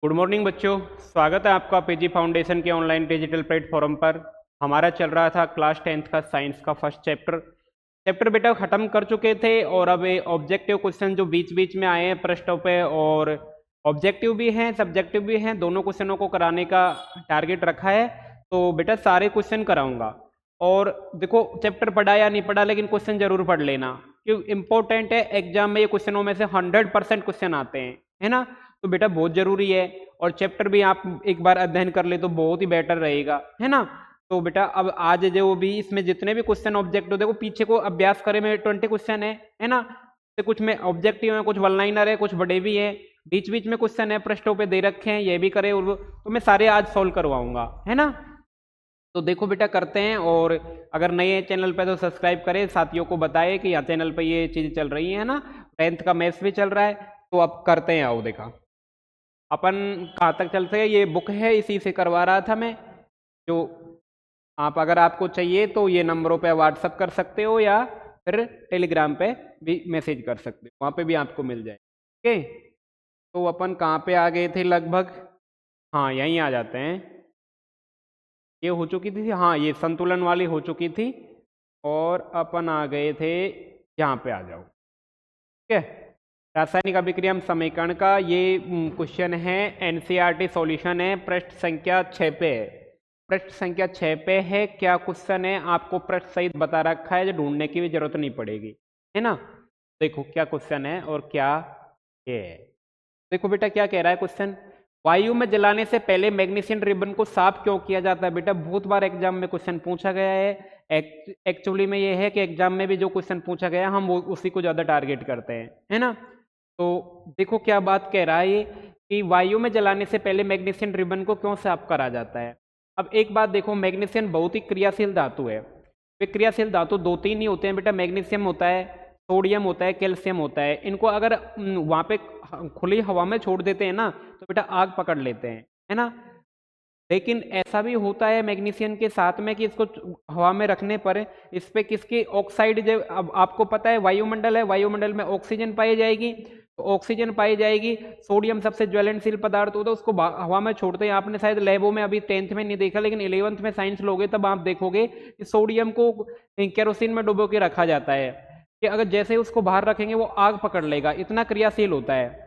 Good morning बच्चों, स्वागत है आपका पीजी फाउंडेशन के ऑनलाइन डिजिटल प्लेटफॉर्म पर। हमारा चल रहा था क्लास 10th का साइंस का फर्स्ट चैप्टर बेटा ख़त्म कर चुके थे। और अब ये ऑब्जेक्टिव क्वेश्चन जो बीच बीच में आए हैं पृष्ठों पे, और ऑब्जेक्टिव भी हैं सब्जेक्टिव भी हैं, दोनों क्वेश्चनों को कराने का टारगेट रखा है। तो बेटा सारे क्वेश्चन कराऊंगा। और देखो चैप्टर पढ़ा या नहीं पढ़ा, लेकिन क्वेश्चन जरूर पढ़ लेना, क्योंकि इंपॉर्टेंट है। एग्जाम में ये क्वेश्चनों में से 100% क्वेश्चन आते हैं, है ना। तो बेटा बहुत जरूरी है। और चैप्टर भी आप एक बार अध्ययन कर ले तो बहुत ही बेटर रहेगा, है ना। तो बेटा अब आज जो भी इसमें जितने भी क्वेश्चन ऑब्जेक्टिव, देखो पीछे को अभ्यास करे में 20 क्वेश्चन है ना। तो कुछ में ऑब्जेक्टिव है, कुछ वन लाइनर है, कुछ बड़े भी है, बीच बीच में क्वेश्चन है पृष्ठों पे दे रखे हैं, ये भी करे। और तो मैं सारे आज सॉल्व करवाऊंगा, है ना। तो देखो बेटा करते हैं। और अगर नए चैनल पे तो सब्सक्राइब करें, साथियों को बताएं कि यहाँ चैनल पे ये चीज़ चल रही है ना। 10th का मैथ्स भी चल रहा है, तो अब करते हैं। आओ देखा अपन कहाँ तक चलते हैं। ये बुक है, इसी से करवा रहा था मैं। जो आप अगर आपको चाहिए तो ये नंबरों पे व्हाट्सअप कर सकते हो, या फिर टेलीग्राम पे भी मैसेज कर सकते हो, वहाँ पे भी आपको मिल जाए। ओके, तो अपन कहाँ पे आ गए थे लगभग। हाँ यहीं आ जाते हैं। ये हो चुकी थी, हाँ ये संतुलन वाली हो चुकी थी। और अपन आ गए थे, यहाँ पे आ जाओ। ठीक है, रासायनिक अभिक्रिया समीकरण का ये क्वेश्चन है। एनसीईआरटी सॉल्यूशन है, पृष्ठ संख्या 6 पे है। पृष्ठ संख्या 6 पे है। क्या क्वेश्चन है आपको पृष्ठ सहित बता रखा है, जो ढूंढने की भी जरूरत नहीं पड़ेगी, है ना। देखो क्या क्वेश्चन है और क्या ये है। देखो बेटा क्या कह रहा है क्वेश्चन। वायु में जलाने से पहले मैग्नीशियम रिबन को साफ क्यों किया जाता है। बेटा बहुत बार एग्जाम में क्वेश्चन पूछा गया है। एक्चुअली में ये है कि एग्जाम में भी जो क्वेश्चन पूछा गया हम वो उसी को ज्यादा टारगेट करते हैं, है ना। तो देखो क्या बात कह रहा है ये, कि वायु में जलाने से पहले मैग्नीशियम रिबन को क्यों साफ करा जाता है। अब एक बात देखो, मैग्नीशियम बहुत ही क्रियाशील धातु है। वे क्रियाशील धातु दो तीन ही होते हैं बेटा। मैग्नीशियम होता है, सोडियम होता है, कैल्शियम होता है। इनको अगर वहां पे खुली हवा में छोड़ देते हैं ना, तो बेटा आग पकड़ लेते हैं, है ना। लेकिन ऐसा भी होता है मैग्नीशियम के साथ में कि इसको हवा में रखने पर इस पे किसकी ऑक्साइड, जब अब आपको पता है वायुमंडल है, वायुमंडल में ऑक्सीजन पाई जाएगी, तो ऑक्सीजन पाई जाएगी। सोडियम सबसे ज्वलनशील पदार्थ होता है, उसको हवा में छोड़ते हैं। आपने शायद लैबों में अभी 10th में नहीं देखा, लेकिन 11th में साइंस लोगे तब आप देखोगे कि सोडियम को केरोसिन में डुबो के रखा जाता है, कि अगर जैसे ही उसको बाहर रखेंगे वो आग पकड़ लेगा, इतना क्रियाशील होता है।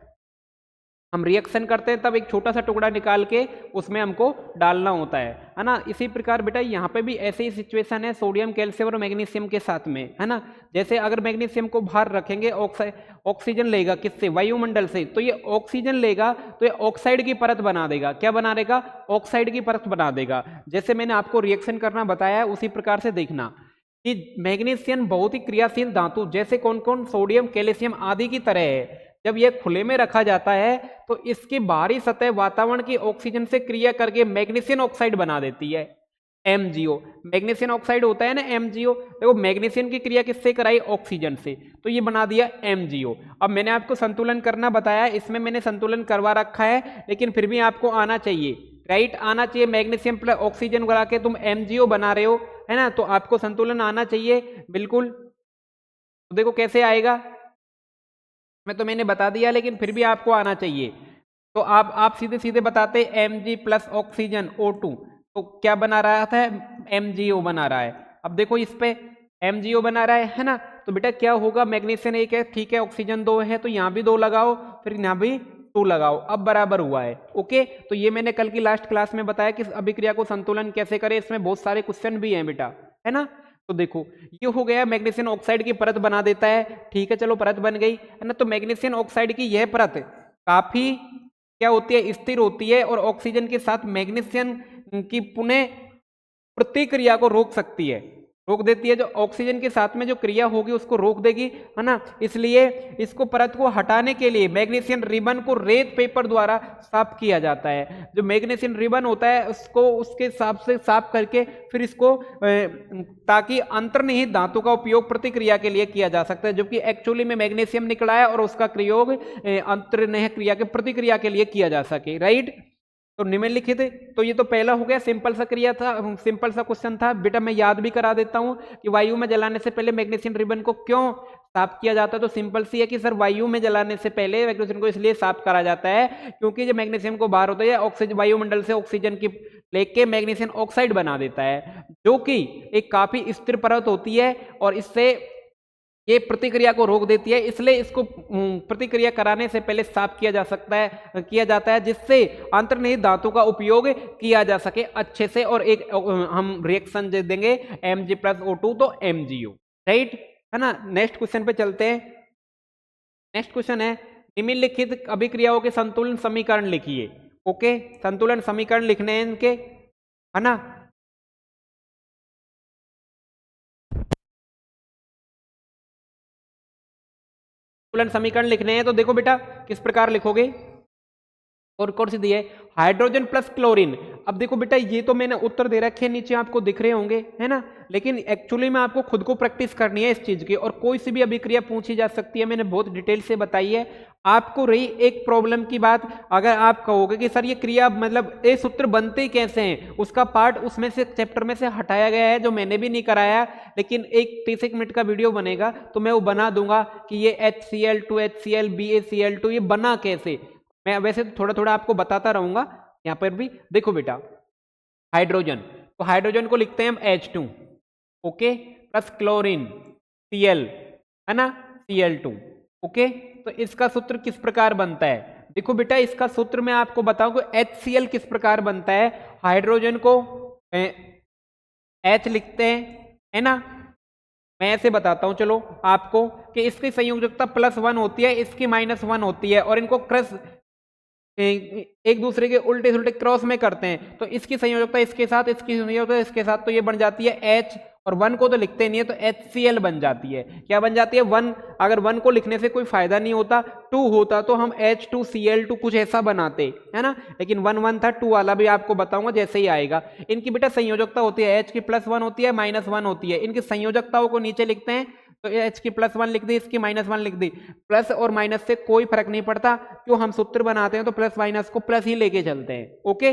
हम रिएक्शन करते हैं तब एक छोटा सा टुकड़ा निकाल के उसमें हमको डालना होता है ना। इसी प्रकार बेटा यहाँ पे भी ऐसे ही सिचुएशन है सोडियम, कैल्शियम और मैग्नीशियम के साथ में, है ना। जैसे अगर मैग्नीशियम को बाहर रखेंगे, ऑक्सीजन लेगा किससे, वायुमंडल से, तो ये ऑक्सीजन लेगा तो ये ऑक्साइड की परत बना देगा। क्या बना देगा, ऑक्साइड की परत बना देगा। जैसे मैंने आपको रिएक्शन करना बताया उसी प्रकार से देखना कि मैग्नीशियम बहुत ही क्रियाशील धातु, जैसे कौन कौन, सोडियम, कैल्शियम आदि की तरह है। जब यह खुले में रखा जाता है तो इसकी बाहरी सतह वातावरण की ऑक्सीजन से क्रिया करके मैग्नीशियम ऑक्साइड बना देती है, MgO। मैग्नीशियम ऑक्साइड होता है ना, MgO। देखो मैग्नीशियम की क्रिया किससे कराई, ऑक्सीजन से, तो ये बना दिया MgO। अब मैंने आपको संतुलन करना बताया, इसमें मैंने संतुलन करवा रखा है, लेकिन फिर भी आपको आना चाहिए, राइट, आना चाहिए। मैग्नीशियम प्लस ऑक्सीजन बना के तुम MgO बना रहे हो, है ना, तो आपको संतुलन आना चाहिए बिल्कुल। तो देखो कैसे आएगा, मैं तो मैंने बता दिया, लेकिन फिर भी आपको आना चाहिए। तो आप सीधे सीधे बताते Mg प्लस ऑक्सीजन O2, तो क्या बना रहा था, MgO बना रहा है। अब देखो इस पे MgO बना रहा है ना, तो बेटा क्या होगा, मैग्नीशियम एक है, ठीक है, ऑक्सीजन 2 है, तो यहाँ भी 2 लगाओ, फिर यहाँ भी 2 लगाओ, अब बराबर हुआ है। ओके, तो ये मैंने कल की लास्ट क्लास में बताया कि अभिक्रिया को संतुलन कैसे करें, इसमें बहुत सारे क्वेश्चन भी हैं बेटा, है ना। तो देखो ये हो गया, मैग्नीशियम ऑक्साइड की परत बना देता है, ठीक है, चलो परत बन गई, है ना। तो मैग्नीशियम ऑक्साइड की यह परत काफी क्या होती है, स्थिर होती है, और ऑक्सीजन के साथ मैग्नीशियम की पुनः प्रतिक्रिया को रोक सकती है, रोक देती है। जो ऑक्सीजन के साथ में जो क्रिया होगी उसको रोक देगी, है ना। इसलिए इसको परत को हटाने के लिए मैग्नीशियम रिबन को रेत पेपर द्वारा साफ किया जाता है। जो मैग्नीशियम रिबन होता है उसको उसके हिसाब से साफ करके फिर इसको ताकि अंतर्निहित धातु का उपयोग प्रतिक्रिया के लिए किया जा सकता है, जबकि एक्चुअली में मैग्नीशियम निकला है और उसका प्रयोग अंतर्निहित क्रिया के प्रतिक्रिया के लिए किया जा सके, राइट। तो निम्नलिखित, तो ये तो पहला हो गया, सिंपल सा क्रिया था, सिंपल सा क्वेश्चन था बेटा। मैं याद भी करा देता हूं कि वायु में जलाने से पहले मैग्नीशियम रिबन को क्यों साफ किया जाता है? तो सिंपल सी है कि सर वायु में जलाने से पहले मैग्नीशियम को इसलिए साफ करा जाता है क्योंकि जब मैग्नीशियम को बाहर होता है ऑक्सीजन वायुमंडल से ऑक्सीजन की लेके मैग्नीशियम ऑक्साइड बना देता है, जो कि एक काफी स्थिर परत होती है और इससे ये प्रतिक्रिया को रोक देती है। इसलिए इसको प्रतिक्रिया कराने से पहले साफ किया जाता है जिससे अंतर्निहित धातु का उपयोग किया जा सके अच्छे से, और एक हम रिएक्शन दे देंगे Mg+O2 तो MgO, राइट है ना। नेक्स्ट क्वेश्चन पे चलते हैं। नेक्स्ट क्वेश्चन है निम्नलिखित अभिक्रियाओं के संतुलन समीकरण लिखिए। ओके, संतुलन समीकरण लिखने हैं इनके, है ना। संतुलन समीकरण लिखने हैं तो देखो बेटा किस प्रकार लिखोगे, और कौन सी दी है, हाइड्रोजन प्लस क्लोरीन। अब देखो बेटा ये तो मैंने उत्तर दे रखे हैं, नीचे आपको दिख रहे होंगे, है ना, लेकिन एक्चुअली में आपको खुद को प्रैक्टिस करनी है इस चीज की, और कोई सी भी अभिक्रिया पूछी जा सकती है, मैंने बहुत डिटेल से बताई है। आपको रही एक प्रॉब्लम की बात, अगर आप कहोगे कि सर ये क्रिया मतलब ये सूत्र बनते ही कैसे हैं, उसका पार्ट उसमें से चैप्टर में से हटाया गया है जो मैंने भी नहीं कराया, लेकिन एक 30 मिनट का वीडियो बनेगा तो मैं वो बना दूंगा कि ये HCl2 HCl BaCl2 ये बना कैसे। मैं वैसे तो थोड़ा थोड़ा आपको बताता रहूंगा यहाँ पर भी। देखो बेटा हाइड्रोजन, तो हाइड्रोजन को लिखते हैं हम H2, okay, plus chlorine Cl, है ना, Cl2, ओके। तो इसका सूत्र किस प्रकार बनता है, देखो बेटा इसका सूत्र मैं आपको बताऊं कि HCl किस प्रकार बनता है। हाइड्रोजन को H लिखते हैं, है ना, मैं ऐसे बताता हूं चलो आपको कि इसकी संयोजकता +1 होती है, इसकी -1 होती है, और इनको क्रॉस एक दूसरे के उल्टे सुल्टे क्रॉस में करते हैं, तो इसकी संयोजकता इसके साथ, इसकी संयोजकता इसके साथ, तो ये बन जाती है H, और 1 को तो लिखते नहीं है तो HCl बन जाती है। क्या बन जाती है 1, अगर 1 को लिखने से कोई फायदा नहीं होता, 2 होता तो हम H2Cl2 कुछ ऐसा बनाते, है ना, लेकिन 1 था, 2 वाला भी आपको बताऊंगा जैसे ही आएगा। इनकी बेटा संयोजकता होती है H की +1 होती है, -1 होती है, इनकी संयोजकताओं को नीचे लिखते हैं, तो H की +1 लिख दी, इसकी -1 लिख दी। प्लस और माइनस से कोई फर्क नहीं पड़ता, क्यों हम सूत्र बनाते हैं तो प्लस माइनस को प्लस ही लेके चलते हैं, ओके।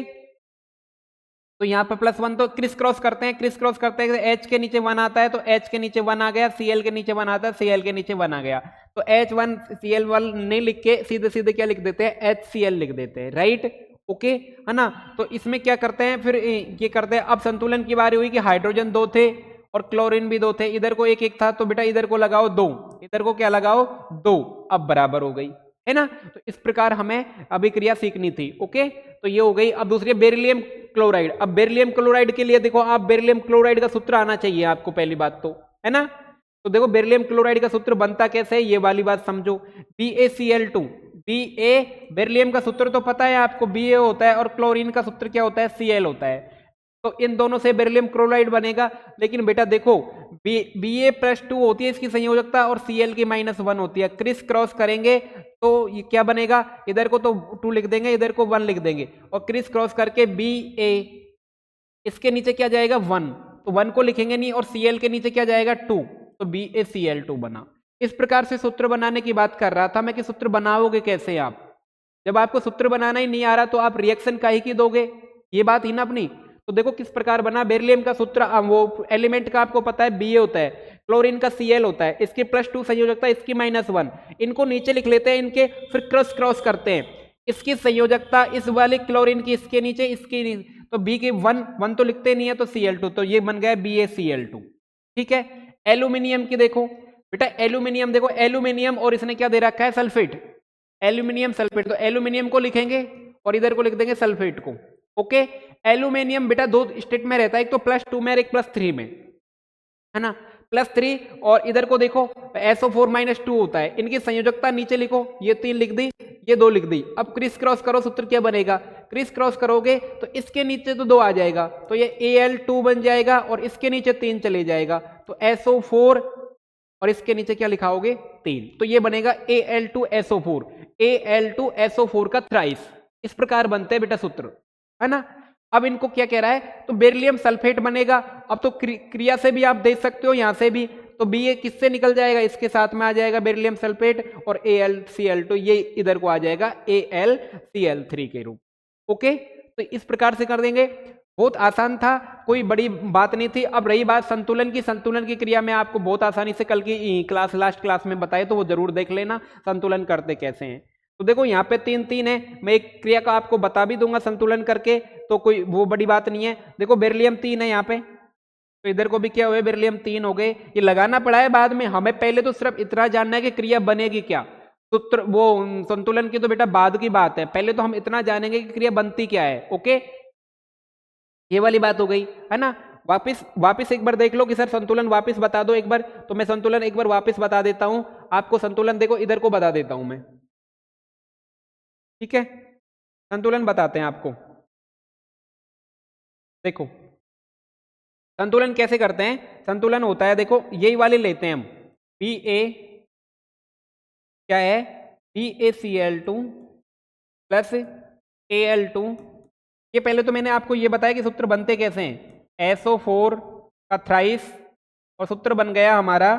तो यहाँ पर +1 तो क्रिस क्रॉस करते हैं, क्रिस क्रॉस करते हैं, H के नीचे 1 आता है तो H के नीचे 1 आ गया, Cl के नीचे 1 आता है, Cl के नीचे 1 आ गया, तो H1 Cl1 नहीं लिख के सीधे सीधे क्या लिख देते हैं, HCl लिख देते हैं, राइट, ओके, है ना। तो इसमें क्या करते हैं फिर ये करते हैं, अब संतुलन की बारी हुई कि हाइड्रोजन 2 थे और क्लोरीन भी 2 थे, इधर को एक एक था, तो बेटा इधर को लगाओ 2, इधर को क्या लगाओ 2, अब बराबर हो गई, है ना। तो इस प्रकार हमें अभिक्रिया सीखनी थी, ओके। तो ये हो गई। अब दूसरी बेरिलियम क्लोराइड। अब बेरिलियम क्लोराइड के लिए देखो आप, बेरिलियम क्लोराइड का सूत्र आना चाहिए आपको पहली बात तो, है ना। तो देखो बेरिलियम क्लोराइड का सूत्र बनता कैसे है, ये वाली बात समझो। BaCl2, बेरिलियम का सूत्र तो पता है आपको, Ba होता है, और क्लोरीन का सूत्र क्या होता है, Cl होता है। तो इन दोनों से बेरिलियम क्लोराइड बनेगा, लेकिन बेटा देखो Ba+2 होती है इसकी संयोजकता, और Cl की -1 होती है, क्रिस क्रॉस करेंगे तो ये क्या बनेगा, इधर को तो 2 लिख देंगे, इधर को 1 लिख देंगे, और क्रिस क्रॉस करके Ba, इसके नीचे क्या जाएगा 1, तो 1 को लिखेंगे नहीं, और Cl के नीचे क्या जाएगा 2, तो BaCl2 बना। इस प्रकार से सूत्र बनाने की बात कर रहा था मैं कि सूत्र बनाओगे कैसे आप, जब आपको सूत्र बनाना ही नहीं आ रहा तो आप रिएक्शन काहे की दोगे, ये बात ही ना अपनी। तो देखो किस प्रकार बना, बेरिलियम का सूत्र वो एलिमेंट का आपको पता है Ba होता है, क्लोरीन का Cl होता है, इसकी +2 संयोजकता, इसकी -1, इनको नीचे लिख लेते हैं इनके, फिर क्रॉस करते हैं, इसकी संयोजकता इस वाले क्लोरीन की इसके नीचे, इसकी तो B की 1 तो लिखते नहीं है, तो Cl2, तो ये बन गया BaCl2, ठीक है। एल्यूमिनियम की देखो बेटा, एल्यूमिनियम देखो, एल्यूमिनियम और इसने क्या दे रखा है, सल्फेट, एल्यूमिनियम सल्फेट, तो एल्यूमिनियम को लिखेंगे और इधर को लिख देंगे सल्फेट को, ओके। एल्यूमिनियम बेटा 2 स्टेट में रहता है, एक तो +2 में और एक +3 में, है ना, +3, और इधर को देखो SO4-2 होता है, इनकी संयोजकता नीचे लिखो, ये 3 लिख दी, ये 2 लिख दी। अब क्रिस क्रॉस करो, सूत्र क्या बनेगा, क्रिस क्रॉस करोगे तो इसके नीचे तो 2 आ जाएगा, तो ये Al2 बन जाएगा, और इसके नीचे 3 चले जाएगा, तो SO4, और इसके नीचे क्या लिखाओगे 3, तो ये बनेगा Al2SO4, Al2SO4 का थ्राइस। इस प्रकार बनते हैं बेटा सूत्र, है ना। अब इनको क्या कह रहा है, तो बेरिलियम सल्फेट बनेगा। अब तो क्रिया से भी आप देख सकते हो, यहां से भी, तो Ba किससे निकल जाएगा, इसके साथ में आ जाएगा बेरिलियम सल्फेट, और AlCl2 ये इधर को आ जाएगा AlCl3 के रूप, ओके। तो इस प्रकार से कर देंगे। बहुत आसान था, कोई बड़ी बात नहीं थी। अब रही बात संतुलन की, संतुलन की क्रिया मैं आपको बहुत आसानी से कल की क्लास लास्ट क्लास में बताए, तो वो जरूर देख लेना संतुलन करते कैसे हैं। तो देखो यहाँ पे 3 है, मैं एक क्रिया का आपको बता भी दूंगा संतुलन करके, तो कोई वो बड़ी बात नहीं है। देखो बेरिलियम 3 है यहाँ पे, तो इधर को भी क्या हुए, बेरिलियम 3 हो गए। ये लगाना पड़ा है बाद में, हमें पहले तो सिर्फ इतना जानना है कि क्रिया बनेगी क्या। सूत्र वो संतुलन की तो बेटा बाद की बात है, पहले तो हम इतना जानेंगे कि क्रिया बनती क्या है। ओके, ये वाली बात हो गई है ना। वापिस एक बार देख लो कि सर संतुलन वापिस बता दो एक बार, तो मैं संतुलन एक बार वापिस बता देता हूं आपको। संतुलन देखो इधर को बता देता हूं मैं, ठीक है, संतुलन बताते हैं आपको। देखो संतुलन कैसे करते हैं, संतुलन होता है देखो यही वाले लेते हैं हम, बी ए क्या है, BaCl2 प्लस Al2। ये पहले तो मैंने आपको ये बताया कि सूत्र बनते कैसे हैं, SO4 का थ्राइस, और सूत्र बन गया हमारा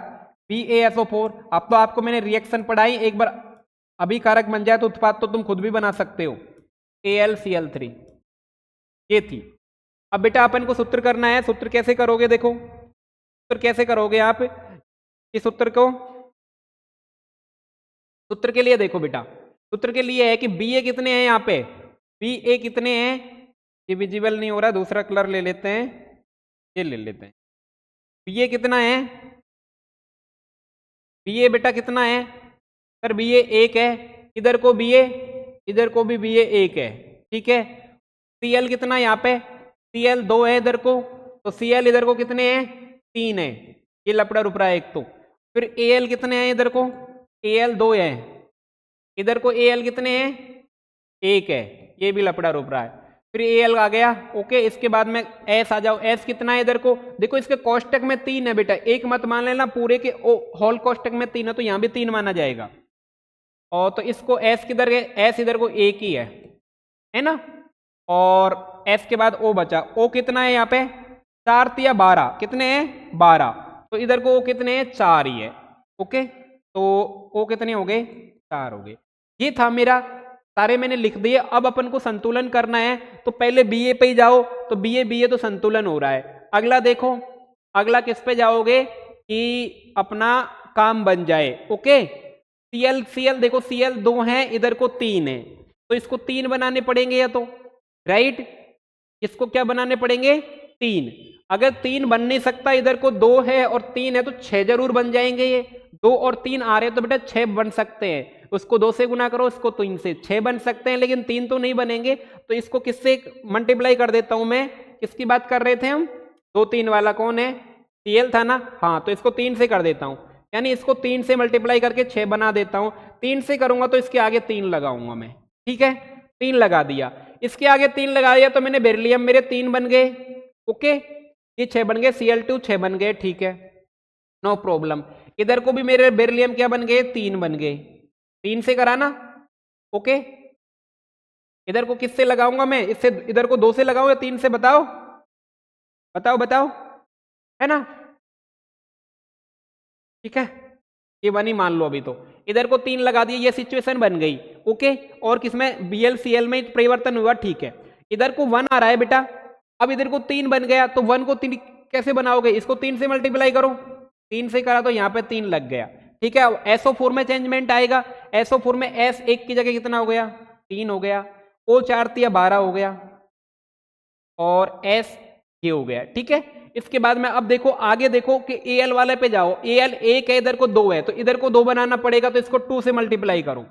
BaSO4। अब तो आपको मैंने रिएक्शन पढ़ाई, एक बार अभिकारक बन जाए तो उत्पाद तो तुम खुद भी बना सकते हो, AlCl3। ये थी। अब बेटा अपन को सूत्र करना है, सूत्र कैसे करोगे, देखो सूत्र कैसे करोगे आप इस सूत्र को। सूत्र के लिए देखो बेटा, सूत्र के लिए है कि Ba कितने हैं यहाँ पे, Ba कितने हैं, ये विजिबल नहीं हो रहा, दूसरा कलर ले लेते हैं, ये ले लेते हैं। Ba कितना है, Ba बेटा कितना है सर, Ba 1 है, इधर को Ba, इधर को भी Ba 1 है, ठीक है। Cl कितना यहाँ पे, Cl 2 है इधर को, तो Cl इधर को कितने हैं, 3 है, ये लपड़ा रुपड़ा है एक तो। फिर Al कितने हैं इधर को, Al 2 है, इधर को Al कितने हैं, 1 है, ये भी लपड़ा रुपड़ा है। फिर Al आ गया, ओके। इसके बाद में S आ जाओ, S कितना है इधर को, देखो इसके कोष्टक में 3 है बेटा, एक मत मान लेना, पूरे के होल कोष्टक में 3 है, तो यहाँ भी 3 माना जाएगा। और तो इसको S किधर है, S इधर को 1 ही है ना। और S के बाद O बचा, O कितना है यहाँ पे, 4 या 12, कितने हैं 12, तो इधर को O कितने हैं, 4 ही है, ओके। तो O कितने हो गए, 4 हो गए। ये था मेरा, सारे मैंने लिख दिए। अब अपन को संतुलन करना है, तो पहले Ba पे ही जाओ, तो Ba तो संतुलन हो रहा है। अगला देखो, अगला किस पे जाओगे कि अपना काम बन जाए, ओके। Cl देखो Cl 2 है, इधर को 3 है, तो इसको 3 बनाने पड़ेंगे या तो, राइट, इसको क्या बनाने पड़ेंगे, 3। अगर 3 बन नहीं सकता, इधर को 2 है और 3 है, तो 6 जरूर बन जाएंगे। ये 2 और 3 आ रहे हैं, तो बेटा 6 बन सकते हैं। उसको 2 से गुना करो, इसको 3 से, 6 बन सकते हैं, लेकिन 3 तो नहीं बनेंगे। तो इसको किससे मल्टीप्लाई कर देता हूं मैं, किसकी बात कर रहे थे हम, 2 3 वाला कौन है, Cl था ना, हाँ, तो इसको 3 से कर देता हूं, यानी इसको 3 से मल्टीप्लाई करके 6 बना देता हूं। 3 से करूंगा तो इसके आगे 3 लगाऊंगा मैं, ठीक है, 3 लगा दिया, इसके आगे 3 लगा दिया, तो मैंने बेरिलियम मेरे 3 बन गए, ओके, ये 6 बन गए, Cl2 6 बन गए, ठीक है, नो प्रॉब्लम। इधर को भी मेरे बेरिलियम क्या बन गए, 3 बन गए, 3 से कराना, ओके। इधर को किससे लगाऊंगा मैं, इससे, इधर को 2 से लगाऊं या 3 से, बताओ बताओ बताओ, है ना, ठीक है, ये बनी मान लो अभी तो। इधर को 3 लगा दिए, ये सिचुएशन बन गई, ओके। और किसमें, BlCl में परिवर्तन हुआ, ठीक है। इधर को 1 आ रहा है बेटा, अब इधर को 3 बन गया, तो 1 को 3 कैसे बनाओगे, इसको 3 से मल्टीप्लाई करो, 3 से करा तो यहाँ पे 3 लग गया, ठीक है। अब SO4 में चेंजमेंट आएगा, SO4 में S 1 की जगह कितना हो गया, 3 हो गया, O 4 या 12 हो गया, और S ये हो गया, ठीक है। इसके बाद में अब देखो आगे देखो कि Al वाले पे जाओ, Al 1 है, इधर को 2 है, तो इधर को 2 बनाना पड़ेगा, तो इसको 2 से मल्टीप्लाई करो,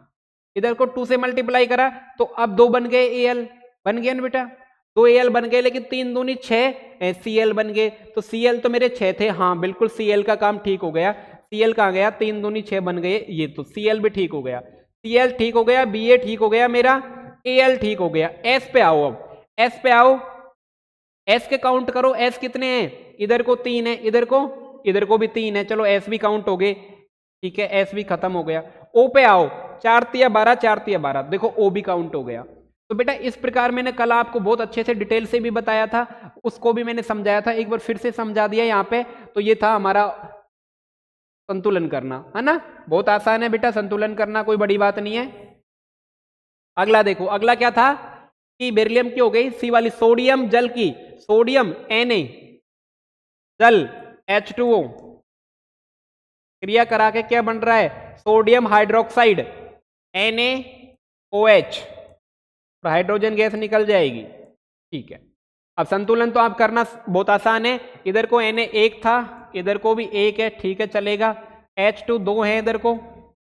इधर को 2 से मल्टीप्लाई करा, तो अब 2 बन गए Al, बन गए ना बेटा, 2 Al बन गए, लेकिन 3 दूनी 6 Cl बन गए, तो Cl तो मेरे 6 थे, हाँ बिल्कुल Cl का काम ठीक हो गया। Cl कहाँ गया, 3 दूनी 6 बन गए, ये तो Cl भी ठीक हो गया, Cl ठीक हो गया, Ba ठीक हो गया मेरा, Al ठीक हो गया। S पे आओ, अब S पे आओ, S के काउंट करो, S कितने हैं, इधर को 3 है, इधर को भी 3 है, चलो S भी काउंट हो गए, ठीक है, S भी खत्म हो गया। O पे आओ, 4 या 12, 4 या 12, देखो O भी काउंट हो गया। तो बेटा इस प्रकार मैंने कल आपको बहुत अच्छे से डिटेल से भी बताया था, उसको भी मैंने समझाया था, एक बार फिर से समझा दिया यहाँ पे। तो ये था हमारा संतुलन करना, है ना, बहुत आसान है बेटा संतुलन करना, कोई बड़ी बात नहीं है। अगला देखो, अगला क्या था कि बेरिलियम की हो गई, सी वाली, सोडियम जल की सोडियम Na, जल H2O, क्रिया करा के क्या बन रहा है, sodium hydroxide NaOH, hydrogen gas निकल जाएगी। ठीक है, अब संतुलन तो आप करना बहुत आसान है, इधर को Na एक था, इधर को भी एक है, ठीक है चलेगा, H2 दो है,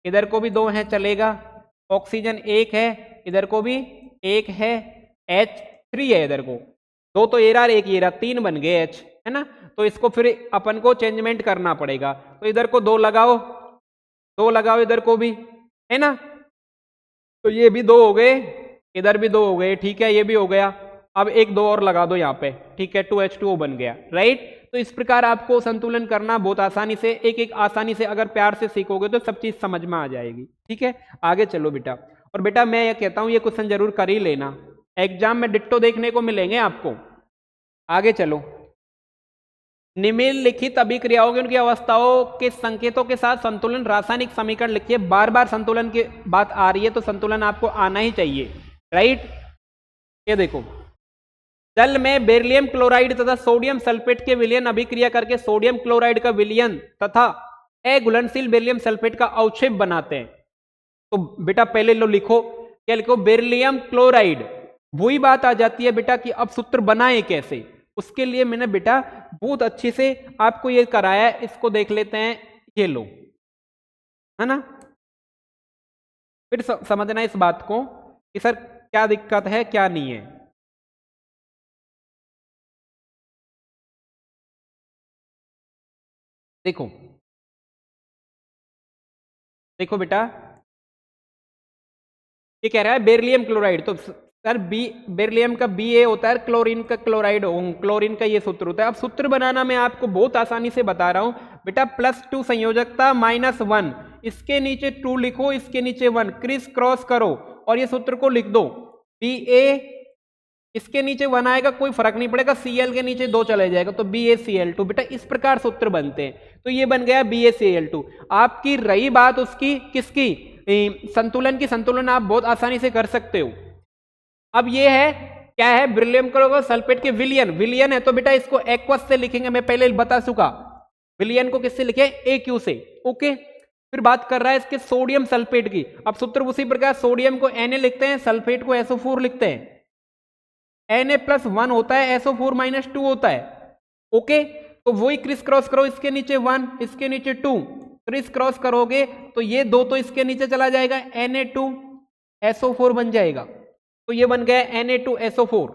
इधर को भी दो है, चलेगा, ऑक्सीजन एक है, इधर को भी एक है, H3 है, इधर को दो तो ये रहा, एक ये रहा, तीन बन गए H, है ना। तो इसको फिर अपन को चेंजमेंट करना पड़ेगा, तो इधर को दो लगाओ इधर को भी, है ना, तो ये भी दो हो गए, इधर भी दो हो गए, ठीक है, ये भी हो गया, अब एक दो और लगा दो यहाँ पे, ठीक है, 2H2O बन गया, राइट। तो इस प्रकार आपको संतुलन करना बहुत आसानी से, एक एक आसानी से अगर प्यार से सीखोगे तो सब चीज समझ में आ जाएगी। ठीक है, आगे चलो बेटा। और बेटा मैं ये कहता हूं ये क्वेश्चन जरूर कर ही लेना, एग्जाम में डिट्टो देखने को मिलेंगे आपको। आगे चलो, निम्नलिखित अभिक्रियाओं की उनकी अवस्थाओं के संकेतों के साथ संतुलन रासायनिक समीकरण लिखिए। बार बार संतुलन की बात आ रही है तो संतुलन आपको आना ही चाहिए, राइट। ये देखो, जल में बेरिलियम क्लोराइड तथा सोडियम सल्फेट के विलयन अभिक्रिया करके सोडियम क्लोराइड का विलयन तथा अघुलनशील बेरिलियम सल्फेट का अवक्षेप बनाते हैं। तो बेटा पहले लो लिखो, क्या लिखो, बेरिलियम क्लोराइड। वही बात आ जाती है बेटा कि अब सूत्र बनाए कैसे, उसके लिए मैंने बेटा बहुत अच्छी से आपको ये कराया है, इसको देख लेते हैं, ये लो, है ना। फिर समझना इस बात को कि सर क्या दिक्कत है क्या नहीं है। देखो देखो बेटा, ये कह रहा है बेरिलियम क्लोराइड, तो सर बेरिलियम का Ba होता है, क्लोरीन का क्लोराइड, क्लोरीन का ये सूत्र होता है। अब सूत्र बनाना मैं आपको बहुत आसानी से बता रहा हूं बेटा, +2 संयोजकता -1, इसके नीचे 2 लिखो, इसके नीचे 1, क्रिस क्रॉस करो और ये सूत्र को लिख दो। Ba, इसके नीचे 1 आएगा, कोई फर्क नहीं पड़ेगा, Cl के नीचे 2 चले जाएगा, तो BaCl2। बेटा इस प्रकार सूत्र बनते हैं, तो ये बन गया BaCl2। आपकी रही बात उसकी किसकी, संतुलन की, संतुलन आप बहुत आसानी से कर सकते हो। अब ये है क्या है, बेरिलियम क्लोराइड सल्फेट के विलयन, विलयन है तो बेटा इसको एक्वस से लिखेंगे, मैं पहले बता चुका, विलयन को किससे लिखे, AQ से, ओके। फिर बात कर रहा है इसके सोडियम सल्फेट की। अब सूत्र उसी प्रकार, सोडियम को Na लिखते हैं, सल्फेट को SO4 लिखते हैं, Na+1 होता है, SO4 -2 होता है, ओके। तो वही क्रिस क्रॉस करो, इसके नीचे 1, इसके नीचे 2, क्रिस क्रॉस करोगे तो ये 2 तो इसके नीचे चला जाएगा, Na2SO4 बन जाएगा, तो ये बन गया Na2SO4।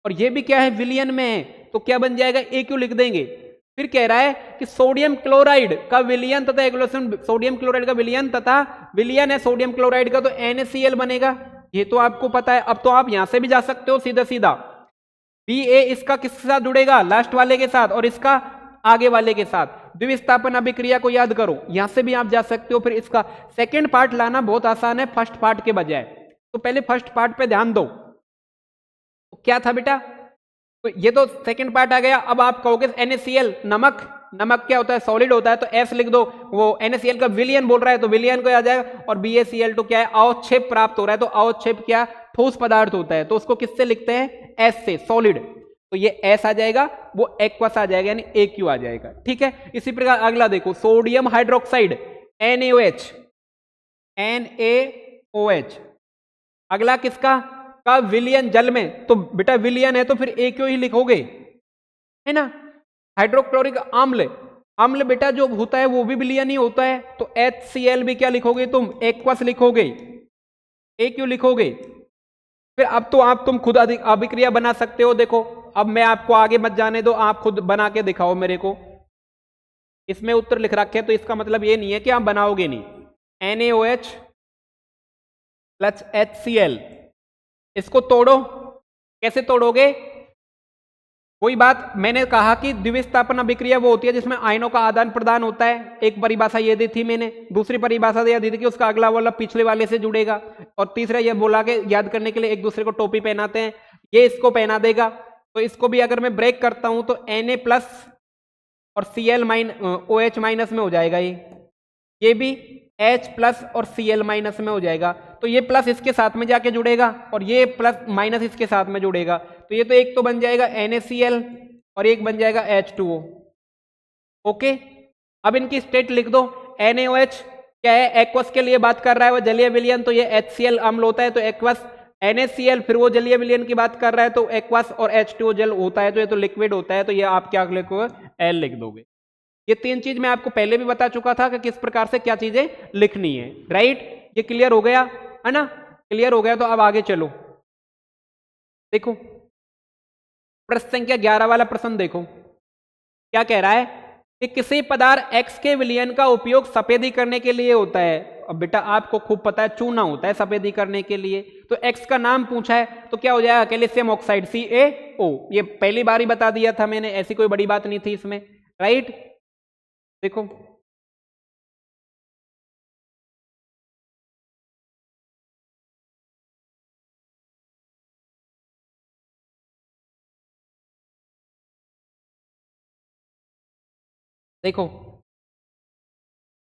और ये भी क्या है, विलयन में है, तो क्या बन जाएगा, AQ लिख देंगे। फिर कह रहा है कि सोडियम क्लोराइड का विलयन तथा एग्लोशन, सोडियम क्लोराइड का विलयन तथा विलयन है सोडियम क्लोराइड का, तो NaCl बनेगा, ये तो आपको पता है। अब तो आप यहां से भी जा सकते हो सीधा सीधा, Ba इसका किसके साथ जुड़ेगा, लास्ट वाले के साथ, और इसका आगे वाले के साथ। द्विविस्थापन अभिक्रिया को याद करो, यहां से भी आप जा सकते हो। फिर इसका सेकेंड पार्ट लाना बहुत आसान है फर्स्ट पार्ट के बजाय, तो पहले फर्स्ट पार्ट पे ध्यान दो। तो क्या था बेटा, तो ये तो सेकंड पार्ट आ गया। अब आप कहोगे NaCl, नमक, नमक क्या होता है, सॉलिड होता है, तो S लिख दो। वो NaCl का विलयन बोल रहा है तो विलयन को आ जाएगा। और BaCl2 क्या है, अवक्षेप प्राप्त हो रहा है, तो अवक्षेप क्या, ठोस पदार्थ होता है, तो उसको किससे लिखते हैं, S से, सॉलिड, तो ये S आ जाएगा, वो एक्वस आ जाएगा, यानी AQ आ जाएगा, ठीक है। इसी प्रकार अगला देखो, सोडियम हाइड्रोक्साइड NaOH, NaOH, अगला किसका का विलयन जल में, तो बेटा विलयन है तो फिर AQ ही लिखोगे, है ना। हाइड्रोक्लोरिक अम्ल, अम्ल बेटा जो होता है वो भी विलयन ही होता है, तो HCl भी क्या लिखोगे तुम, एक्वस लिखोगे, AQ लिखोगे। फिर अब तो आप तुम खुद अभिक्रिया बना सकते हो। देखो अब मैं आपको आगे मत जाने दो, आप खुद बना के दिखाओ मेरे को। इसमें उत्तर लिख रखे तो इसका मतलब ये नहीं है कि आप बनाओगे नहीं। NaOH + HCl, इसको तोड़ो, कैसे तोड़ोगे, वही बात मैंने कहा कि द्विविस्थापन अभिक्रिया वो होती है जिसमें आयनों का आदान प्रदान होता है। एक परिभाषा ये दी थी मैंने, दूसरी परिभाषा ये दी थी कि उसका अगला वाला पिछले वाले से जुड़ेगा, और तीसरा ये बोला कि याद करने के लिए एक दूसरे को टोपी पहनाते हैं, ये इसको पहना देगा। तो इसको भी अगर मैं ब्रेक करता हूं तो Na+ और Cl- OH- में हो जाएगा, ये भी H+ और Cl- में हो जाएगा। तो ये प्लस इसके साथ में जाके जुड़ेगा और ये प्लस माइनस इसके साथ में जुड़ेगा, तो ये तो एक तो बन जाएगा NaCl और एक बन जाएगा H2O। ओके, अब इनकी स्टेट लिख दो। NaOH क्या है, एक्वस के लिए बात कर रहा है वो, जलीय विलयन, तो ये HCl अम्ल होता है तो एक्वस। NaCl फिर वो जलीय विलयन की बात कर रहा है तो एक्वस, और H2O जल होता है तो ये तो लिक्विड होता है, तो ये आप क्या लिखोगे, L लिख दोगे। ये तीन चीज मैं आपको पहले भी बता चुका था कि किस प्रकार से क्या चीजें लिखनी है, राइट। ये क्लियर हो गया है ना, क्लियर हो गया। तो अब आगे चलो, देखो प्रश्न संख्या 11 वाला प्रश्न देखो क्या कह रहा है कि किसी पदार्थ X के विलयन का उपयोग सफेदी करने के लिए होता है। अब बेटा आपको खूब पता है चूना होता है सफेदी करने के लिए, तो X का नाम पूछा है तो क्या हो जाएगा, कैल्शियम ऑक्साइड CaO। ये पहली बार ही बता दिया था मैंने, ऐसी कोई बड़ी बात नहीं थी इसमें, राइट। देखो देखो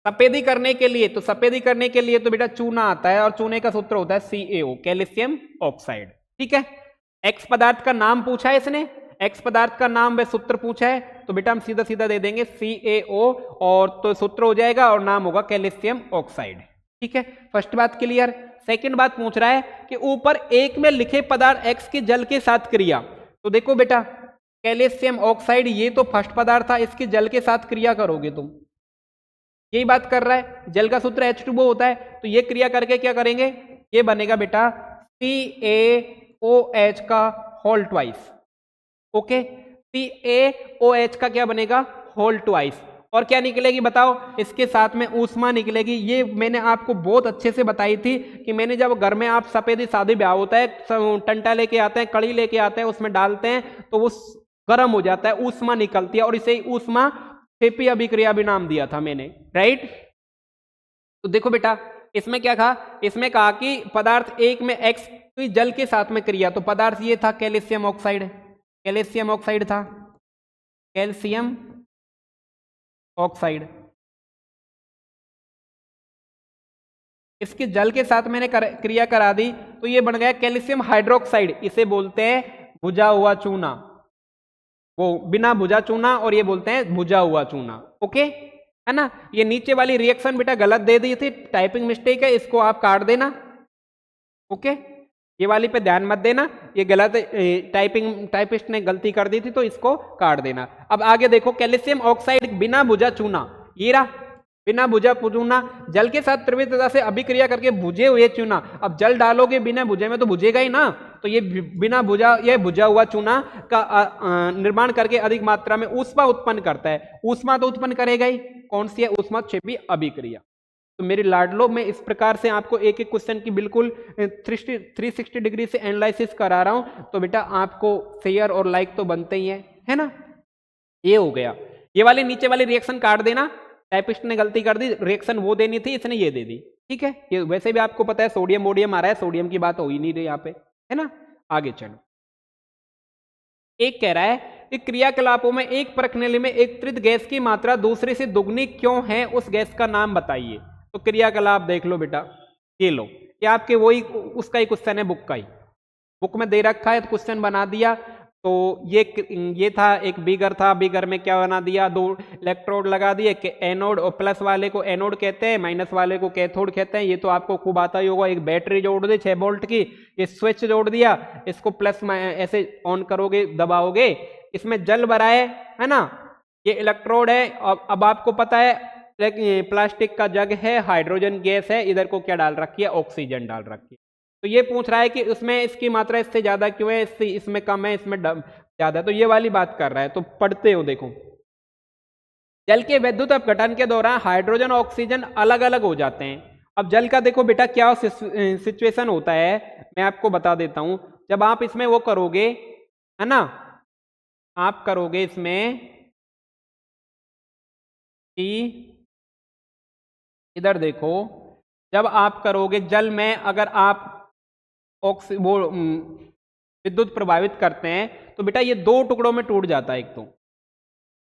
सफेदी करने के लिए, तो सफेदी करने के लिए तो बेटा चूना आता है, और चूने का सूत्र होता है CaO, कैल्शियम ऑक्साइड, ठीक है। एक्स पदार्थ का नाम पूछा है इसने, एक्स पदार्थ का नाम व सूत्र पूछा है, तो बेटा हम सीधा सीधा दे देंगे CaO, और तो सूत्र हो जाएगा और नाम होगा कैल्शियम ऑक्साइड, ठीक है। फर्स्ट बात क्लियर। सेकंड बात पूछ रहा है कि ऊपर एक में लिखे पदार्थ एक्स की जल के साथ क्रिया, तो देखो बेटा कैल्शियम ऑक्साइड ये तो फर्स्ट पदार्थ था, इसकी जल के साथ क्रिया करोगे तुम, यही बात कर रहा है। जल का सूत्र H2O होता है, तो ये क्रिया करके क्या करेंगे, ये बनेगा बेटा CaOH का होल ट्वाइस। ओके, CaOH का क्या बनेगा, होल ट्वाइस। और क्या निकलेगी बताओ, इसके साथ में ऊष्मा निकलेगी। ये मैंने आपको बहुत अच्छे से बताई थी कि मैंने जब घर में आप सफेदी शादी ब्याह होता है, टंटा लेके आते हैं, कड़ी लेके आते हैं, उसमें डालते हैं तो वो गर्म हो जाता है, ऊष्मा निकलती है, और इसे ऊष्मा क्षेपी अभिक्रिया भी नाम दिया था मैंने, राइट। तो देखो बेटा इसमें क्या कहा, इसमें कहा कि पदार्थ एक में एक्स की जल के साथ में क्रिया, तो पदार्थ ये था कैल्शियम ऑक्साइड, कैल्शियम ऑक्साइड था, कैल्शियम ऑक्साइड। इसके जल के साथ मैंने क्रिया करा दी तो ये बन गया कैल्शियम हाइड्रोक्साइड, इसे बोलते हैं भुजा हुआ चूना, वो बिना भुजा चूना, और ये बोलते हैं भुजा हुआ चूना। ओके है ना। ये नीचे वाली रिएक्शन बेटा गलत दे दी थी, टाइपिंग मिस्टेक है, इसको आप काट देना। ओके, ये वाली पे ध्यान मत देना, ये गलत टाइपिस्ट ने गलती कर दी थी तो इसको काट देना। अब आगे देखो कैल्शियम ऑक्साइड बिना भुजा चूना, ये रहा बिना भुजा चूना, जल के साथ त्रिविधता से अभिक्रिया करके भुजे हुए चूना। अब जल डालोगे बिना भुजे में तो भुजेगा ही ना, तो ये बिना भुजा, ये भुजा हुआ चूना का निर्माण करके अधिक मात्रा में ऊष्मा उत्पन्न करता है। ऊष्मा तो उत्पन्न करेगा ही, कौन सी है, ऊष्मा क्षेपी अभिक्रिया। तो मेरी लाडलो मैं इस प्रकार से आपको एक एक क्वेश्चन की बिल्कुल 360 डिग्री से एनालिसिस करा रहा हूं, तो बेटा आपको शेयर और लाइक तो बनते ही है ना। ये हो गया, ये वाली नीचे वाली रिएक्शन काट देना, टाइपिस्ट ने गलती कर दी, रिएक्शन वो देनी थी इसने ये दे दी, ठीक है। ये वैसे भी आपको पता है सोडियम वोडियम आ रहा है, सोडियम की बात हो ही नहीं रही यहाँ पे, है ना। आगे चलो, एक कह रहा है कि क्रियाकलापों में एक प्रणाली में एक त्रित गैस की मात्रा दूसरे से दुगनी क्यों है, उस गैस का नाम बताइए। तो क्रियाकलाप देख लो बेटा, ये लो, ये आपके वही उसका ही क्वेश्चन है, बुक का ही, बुक में दे रखा है तो क्वेश्चन बना दिया। तो ये था, एक बीगर था, बीगर में क्या बना दिया, दो इलेक्ट्रोड लगा दिए, एनोड और प्लस वाले को एनोड कहते हैं, माइनस वाले को कैथोड कहते हैं। ये तो आपको खूब आता ही होगा। एक बैटरी जोड़ दी 6 वोल्ट की, ये स्विच जोड़ दिया, इसको प्लस ऐसे ऑन करोगे, दबाओगे, इसमें जल भरा है ना, ये इलेक्ट्रोड है। अब आपको पता है प्लास्टिक का जग है, हाइड्रोजन गैस है, इधर को क्या डाल रखी है, ऑक्सीजन डाल रखी है। तो ये पूछ रहा है कि उसमें इसकी मात्रा इससे ज्यादा क्यों है, इसमें कम है, इसमें ज्यादा, तो ये वाली बात कर रहा है। तो पढ़ते हो, देखो जल के विद्युत अपघटन के दौरान हाइड्रोजन और ऑक्सीजन अलग अलग हो जाते हैं। अब जल का देखो बेटा क्या सिचुएशन होता है, मैं आपको बता देता हूं। जब आप इसमें वो करोगे, है ना, आप करोगे इसमें कि इधर देखो, जब आप करोगे जल में, अगर आप वो विद्युत प्रभावित करते हैं तो बेटा ये दो टुकड़ों में टूट जाता है, एक तो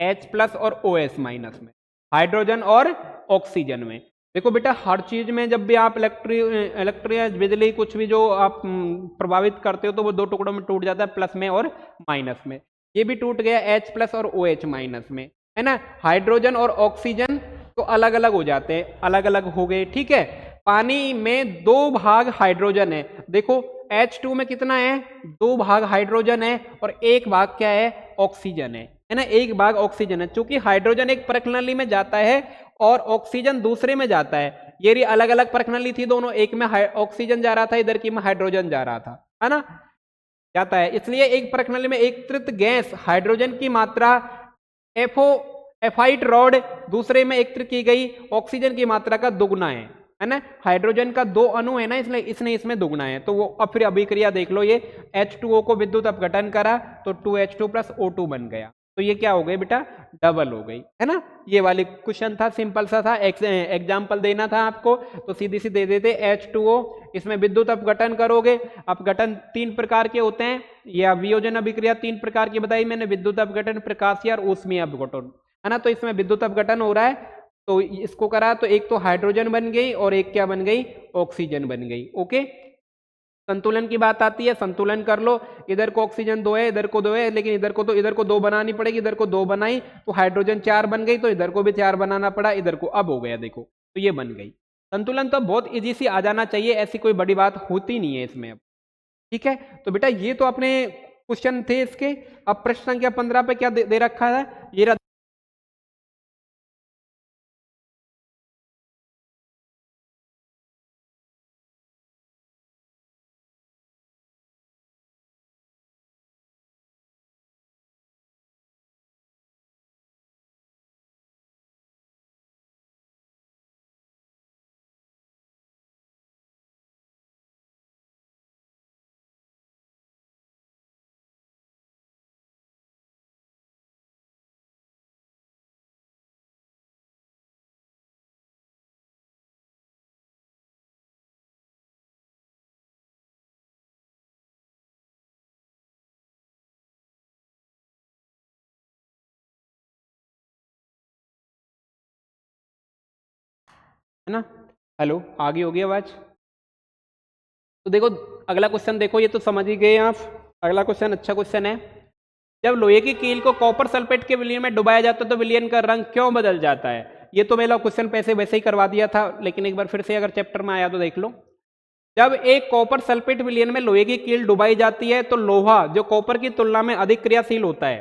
H+ और OS- में, हाइड्रोजन और ऑक्सीजन में। देखो बेटा, हर चीज में जब भी आप इलेक्ट्रिक बिजली कुछ भी जो आप प्रभावित करते हो तो वो दो टुकड़ों में टूट जाता है, प्लस में और माइनस में। ये भी टूट गया H प्लस और OH माइनस में, है ना। हाइड्रोजन और ऑक्सीजन तो अलग अलग हो जाते हैं, अलग अलग हो गए, ठीक है। पानी में 2 भाग हाइड्रोजन है, देखो H2 में कितना है, 2 भाग हाइड्रोजन है और 1 भाग क्या है, ऑक्सीजन है ना, 1 भाग ऑक्सीजन है। चूंकि हाइड्रोजन एक प्रणाली में जाता है और ऑक्सीजन दूसरे में जाता है, ये अलग अलग प्रणाली थी दोनों, एक में ऑक्सीजन जा रहा था, इधर की में हाइड्रोजन जा रहा था, है ना, जाता है। इसलिए एक प्रणाली में एकत्रित गैस हाइड्रोजन की मात्रा एफाइट रॉड दूसरे में एकत्रित की गई ऑक्सीजन की मात्रा का दुगुना है ना। हाइड्रोजन का 2 अणु है ना, इसलिए इसने इसमें दुगुना है। तो वो अब फिर अभिक्रिया देख लो, ये H2O को विद्युत अपघटन करा तो 2H2 प्लस O2 बन गया, तो ये क्या हो गई बेटा, डबल हो गई, है ना। ये वाली क्वेश्चन था, सिंपल सा था, एग्जाम्पल देना था आपको तो सीधी सी दे देते। H2O, इसमें विद्युत अपघटन करोगे, अपघटन 3 प्रकार के होते हैं, या वियोजन अभिक्रिया 3 प्रकार की बताई मैंने, विद्युत अपघटन, प्रकाशीय और ऊष्मीय अपघटन, है ना। तो इसमें विद्युत अपघटन हो रहा है तो इसको करा तो एक तो हाइड्रोजन बन गई और एक क्या बन गई, ऑक्सीजन बन गई। ओके, संतुलन की बात आती है, संतुलन कर लो, इधर को ऑक्सीजन 2 है, इधर को 2 है, लेकिन इधर को 2 बनानी पड़ेगी, इधर को 2 बनाई तो हाइड्रोजन 4 बन गई, तो इधर को भी 4 बनाना पड़ा, इधर को अब हो गया, देखो तो ये बन गई। संतुलन तो बहुत इजी सी आ जाना चाहिए, ऐसी कोई बड़ी बात होती नहीं है इसमें अब, ठीक है। तो बेटा ये तो अपने क्वेश्चन थे इसके। अब प्रश्न संख्या 15 पे क्या दे रखा है, ये है ना। हेलो, आगे होगी आवाज। तो देखो अगला क्वेश्चन देखो, ये तो समझ ही गए आप। अगला क्वेश्चन अच्छा क्वेश्चन है। जब लोहे की कील को कॉपर सल्फेट के विलयन में डुबाया जाता है तो विलयन का रंग क्यों बदल जाता है। ये तो मेरा क्वेश्चन पैसे वैसे ही करवा दिया था, लेकिन एक बार फिर से अगर चैप्टर में आया तो देख लो। जब एक कॉपर सल्फेट विलयन में लोहे की कील डुबाई जाती है तो लोहा जो कॉपर की तुलना में अधिक क्रियाशील होता है।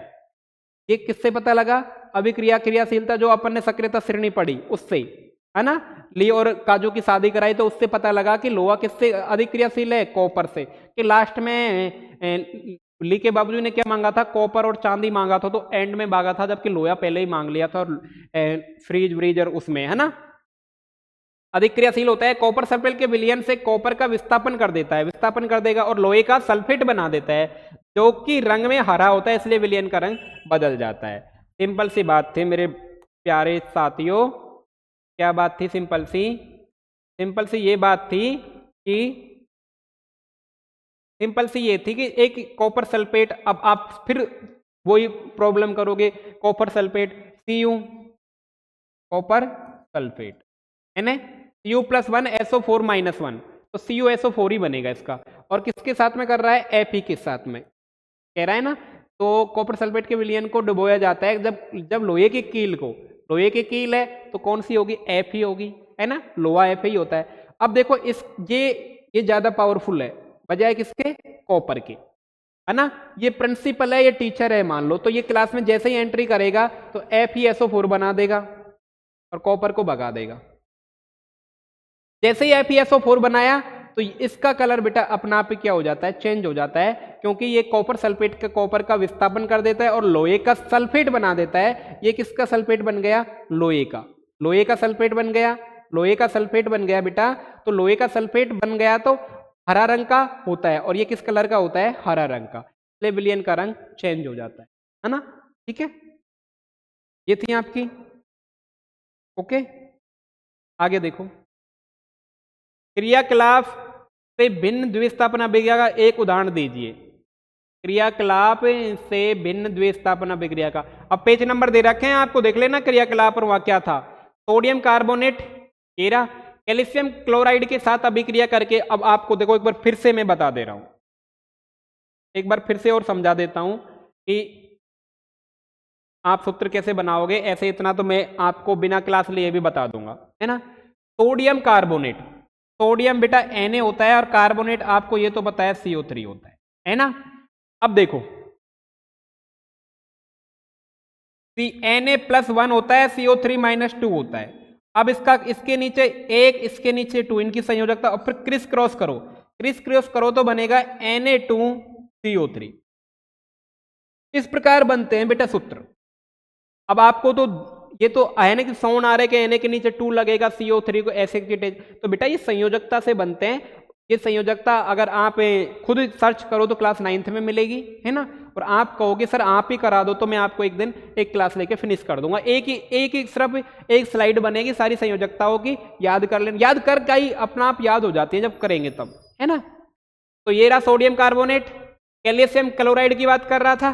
ये किससे पता लगा, अभिक्रिया क्रियाशीलता जो अपन ने सक्रियता श्रेणी पढ़ी उससे, है ना। ली और काजू की शादी कराई तो उससे पता लगा कि लोहा किससे अधिक क्रियाशील है, कॉपर से। कि लास्ट में ली के बाबूजी ने क्या मांगा था, कॉपर और चांदी मांगा था, तो एंड में मांगा था, जबकि लोहा पहले ही मांग लिया था और फ्रीज व्रीजर उसमें, है ना। अधिक क्रियाशील होता है, कॉपर सल्फेट के विलयन से कॉपर का विस्थापन कर देता है, विस्थापन कर देगा और लोहे का सल्फेट बना देता है जो कि रंग में हरा होता है, इसलिए विलयन का रंग बदल जाता है। सिंपल सी बात थी मेरे प्यारे साथियों, क्या बात थी, सिंपल सी ये बात थी कि सिंपल सी ये थी कि एक कॉपर सल्फेट, अब आप फिर वही प्रॉब्लम करोगे, copper sulphate Cu copper sulphate है ना, Cu+1SO4 -1, तो CuSO4 ही बनेगा इसका। और किसके साथ में कर रहा है, Fe के साथ में कह रहा है ना। तो कॉपर सल्फेट के विलयन को डुबोया जाता है जब लोहे की कील को, लोहे की कील है तो कौन सी होगी, Fe होगी, है ना, लोहा Fe ही होता है। अब देखो ये ज्यादा पावरफुल है बजाय किसके, कॉपर के, है ना। ये प्रिंसिपल है, ये टीचर है मान लो, तो ये क्लास में जैसे ही एंट्री करेगा तो FeSO4 बना देगा और कॉपर को भगा देगा। जैसे ही FeSO4 बनाया तो इसका कलर बेटा अपना आप ही क्या हो जाता है, चेंज हो जाता है, क्योंकि ये कॉपर सल्फेट के कॉपर का विस्थापन कर देता है और लोहे का सल्फेट बना देता है। ये किसका सल्फेट बन गया, लोहे का सल्फेट बन गया, लोहे का सल्फेट बन गया बेटा। तो लोहे का सल्फेट बन गया तो हरा रंग का होता है, और ये किस कलर का होता है, हरा रंग का, इसलिए विलयन का रंग चेंज हो जाता है ना। ठीक है, ये थी आपकी। ओके, आगे देखो, क्रियाकलाप से भिन्न द्विस्थापन अभिक्रिया का एक उदाहरण दीजिए। क्रियाकलाप से भिन्न द्विस्थापन अभिक्रिया का, अब पेज नंबर दे रखे हैं आपको, देख लेना क्रियाकलाप और वहां क्या था। सोडियम कार्बोनेट ये रहा। कैल्शियम क्लोराइड के साथ अभिक्रिया करके, अब आपको देखो एक बार फिर से मैं बता दे रहा हूं, एक बार फिर से और समझा देता हूं कि आप सूत्र कैसे बनाओगे। ऐसे इतना तो मैं आपको बिना क्लास लिए भी बता दूंगा, है ना। सोडियम कार्बोनेट, सोडियम बेटा Na होता है और कार्बोनेट आपको ये तो बताया CO3 होता है ना। अब देखो Na+1 होता है, CO3-2 होता है। अब इसका इसके नीचे एक, इसके नीचे 2, इनकी संयोजकता, और फिर क्रिस क्रॉस करो, क्रिस क्रॉस करो तो बनेगा Na2CO3। इस प्रकार बनते हैं बेटा सूत्र। अब आपको तो ये तो है ना कि साउंड आ रहा है कि Na के नीचे 2 लगेगा, CO3 को ऐसे तो बेटा ये संयोजकता से बनते हैं। ये संयोजकता अगर आप खुद सर्च करो तो क्लास 9th में मिलेगी, है ना। और आप कहोगे सर आप ही करा दो, तो मैं आपको एक दिन एक क्लास लेके फिनिश कर दूंगा। एक सिर्फ एक स्लाइड बनेगी सारी संयोजकताओं की, याद कर लेना, याद कर का ही अपना आप याद हो जाती है जब करेंगे तब, है ना। तो ये रहा सोडियम कार्बोनेट। कैल्शियम क्लोराइड की बात कर रहा था,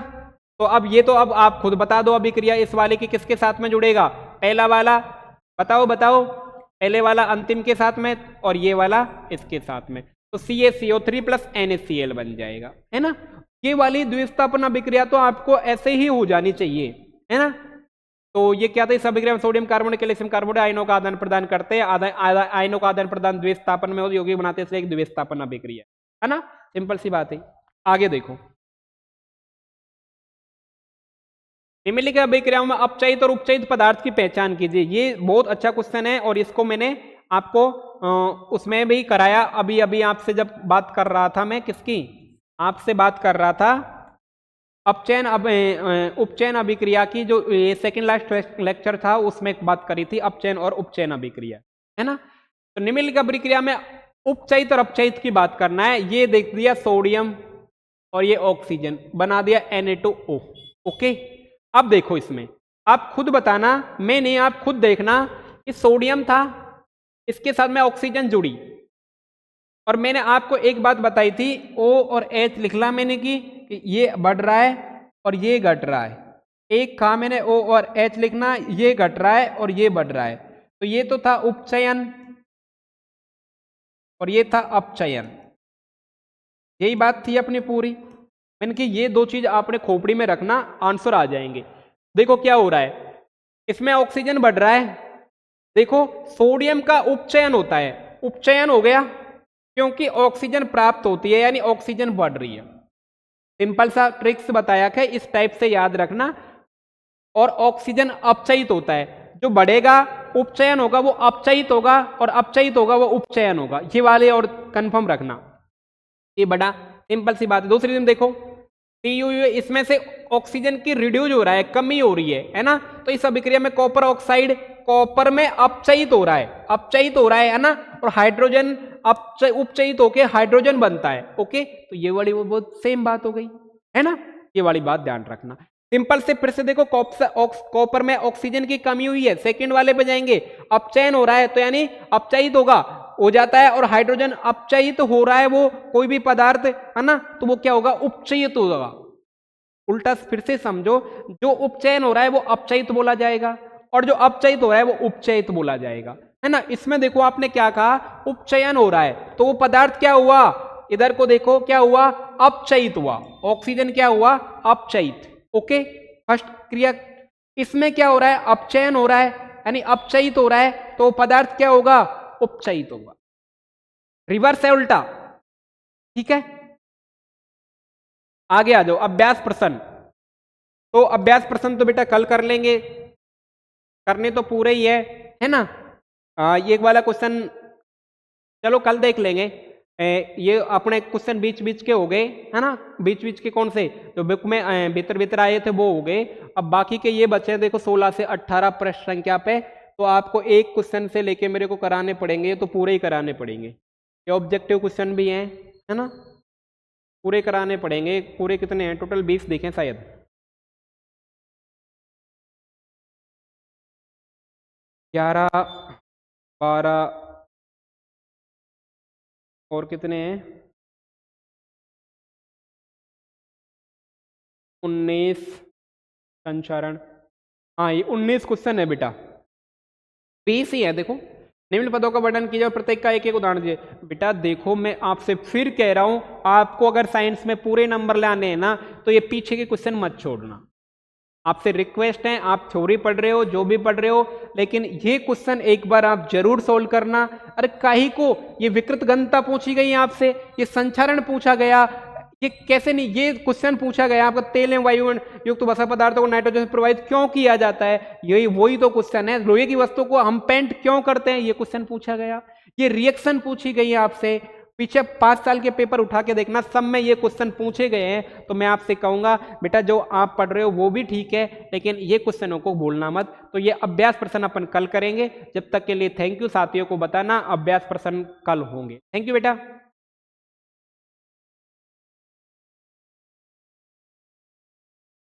तो अब ये तो अब आप खुद बता दो अभिक्रिया इस वाले की किसके साथ में जुड़ेगा। पहला वाला बताओ बताओ, पहले वाला अंतिम के साथ में और ये वाला इसके साथ में, तो CaCO3 प्लस NaCl बन जाएगा, है ना। ये वाली द्विस्थापन अभिक्रिया तो आपको ऐसे ही हो जानी चाहिए, है ना। तो ये क्या था, इस अभिक्रिया में सोडियम कार्बोनेट कैल्शियम कार्बोनेट आयनों का आदान प्रदान करते हैं। आयनों का आदान प्रदान द्विस्थापन में यौगिक बनाते हैं, इसलिए एक द्विस्थापन अभिक्रिया, है ना। सिंपल सी बात है। आगे देखो, निम्नलिखित अभिक्रियाओं में अपचयित और उपचयित पदार्थ की पहचान कीजिए। ये बहुत अच्छा क्वेश्चन है और इसको मैंने आपको उसमें भी कराया। अभी अभी आपसे जब बात कर रहा था मैं, किसकी आपसे बात कर रहा था, अपचयन उपचयन अभिक्रिया की, जो सेकंड लास्ट लेक्चर था उसमें बात करी थी अपचयन और उपचयन अभिक्रिया, है ना। तो निम्नलिखित अभिक्रिया में उपचयित और अपचयित की बात करना है। ये देख दिया सोडियम और ये ऑक्सीजन, बना दिया Na2O। ओके, अब देखो इसमें आप खुद बताना, मैं नहीं, आप खुद देखना कि सोडियम था, इसके साथ में ऑक्सीजन जुड़ी, और मैंने आपको एक बात बताई थी, O और H लिखला मैंने कि ये बढ़ रहा है और ये घट रहा है। एक कहा मैंने O और H लिखना, ये घट रहा है और ये बढ़ रहा है। तो ये तो था उपचयन और ये था अपचयन, यही बात थी अपनी पूरी। मैंने कि ये दो चीज आपने खोपड़ी में रखना, आंसर आ जाएंगे। देखो क्या हो रहा है, इसमें ऑक्सीजन बढ़ रहा है, देखो सोडियम का उपचयन होता है, उपचयन हो गया क्योंकि ऑक्सीजन प्राप्त होती है, यानी ऑक्सीजन बढ़ रही है। सिंपल सा ट्रिक्स बताया है, इस टाइप से याद रखना। और ऑक्सीजन अपचयित होता है, जो बढ़ेगा उपचयन होगा वो अपचयित होगा, और अपचयित होगा वो उपचयन होगा, ये वाले और कंफर्म रखना, ये बड़ा सिंपल सी बात है। दूसरी दिन देखो TuU, इसमें से ऑक्सीजन की रिड्यूज हो रहा है, कमी हो रही है ना। तो इस अभिक्रिया में कॉपर ऑक्साइड कॉपर में अपचयित हो रहा है, अपचयित हो रहा है ना, और हाइड्रोजन उपचयित होकर हाइड्रोजन बनता है। ओके, तो ये वाली वो बहुत सेम बात हो गई, है ना, ये वाली बात ध्यान रखना। सिंपल से फिर से देखो, कॉपर में ऑक्सीजन की कमी हुई है, सेकंड वाले पे जाएंगे, अपचयन हो रहा है तो यानी अपचयित होगा, हो जाता है, और हाइड्रोजन अपचयित हो रहा है, वो कोई भी पदार्थ है ना, तो वो क्या होगा, उपचयित होगा। उल्टा फिर से समझो, जो उपचयन हो रहा है वो अपचयित बोला जाएगा, और जो अपचयित हो रहा है वो उपचयित बोला जाएगा, है ना। इसमें देखो आपने क्या कहा, उपचयन हो रहा है, तो वो पदार्थ क्या हुआ, इधर को देखो क्या हुआ, अपचयित हुआ। ऑक्सीजन क्या हुआ, अपचयित। ओके, फर्स्ट क्रिया। इसमें क्या हो रहा है, अपचयन हो रहा है, यानी अपचयित हो रहा है, तो पदार्थ क्या होगा, उपचयित होगा। रिवर्स है, उल्टा, ठीक है। आगे आ जाओ, अभ्यास प्रश्न। तो अभ्यास प्रश्न तो बेटा कल कर लेंगे, करने तो पूरे ही है ना। ये एक वाला क्वेश्चन चलो कल देख लेंगे। ये अपने क्वेश्चन बीच बीच के हो गए, है ना, बीच बीच के कौन से जो बुक में भीतर भीतर आए थे वो हो गए। अब बाकी के ये बचे देखो 16 से 18 प्रश्न संख्या पे, तो आपको एक क्वेश्चन से लेके मेरे को कराने पड़ेंगे, तो पूरे ही कराने पड़ेंगे। ये ऑब्जेक्टिव क्वेश्चन भी हैं, है ना, पूरे कराने पड़ेंगे। पूरे कितने हैं टोटल, 20 देखें शायद, 11 12 और कितने हैं, 19 संचरण, हाँ ये 19 क्वेश्चन है बेटा, 20 ही है देखो। निम्न पदों का वर्णन कीजिए और प्रत्येक का एक एक उदाहरण दीजिए। बेटा देखो मैं आपसे फिर कह रहा हूं, आपको अगर साइंस में पूरे नंबर लाने हैं ना तो ये पीछे के क्वेश्चन मत छोड़ना। आपसे रिक्वेस्ट है, आप थ्योरी पढ़ रहे हो, जो भी पढ़ रहे हो, लेकिन ये क्वेश्चन एक बार आप जरूर सोल्व करना। अरे काहे को ये विकृत घनता पूछी गई आपसे, ये संचरण पूछा गया, ये कैसे नहीं, ये क्वेश्चन पूछा गया आपका तेल एवं वायु युक्त वसा पदार्थों को नाइट्रोजन प्रोवाइड क्यों किया जाता है, यही वही तो क्वेश्चन है। लोहे की वस्तु को हम पेंट क्यों करते हैं, ये क्वेश्चन पूछा गया। ये रिएक्शन पूछी गई है आपसे, पीछे 5 साल के पेपर उठा के देखना, सब में ये क्वेश्चन पूछे गए हैं। तो मैं आपसे कहूंगा बेटा जो आप पढ़ रहे हो वो भी ठीक है, लेकिन ये क्वेश्चनों को भूलना मत। तो ये अभ्यास प्रश्न अपन कल करेंगे। जब तक के लिए थैंक यू। साथियों को बताना अभ्यास प्रश्न कल होंगे। थैंक यू बेटा।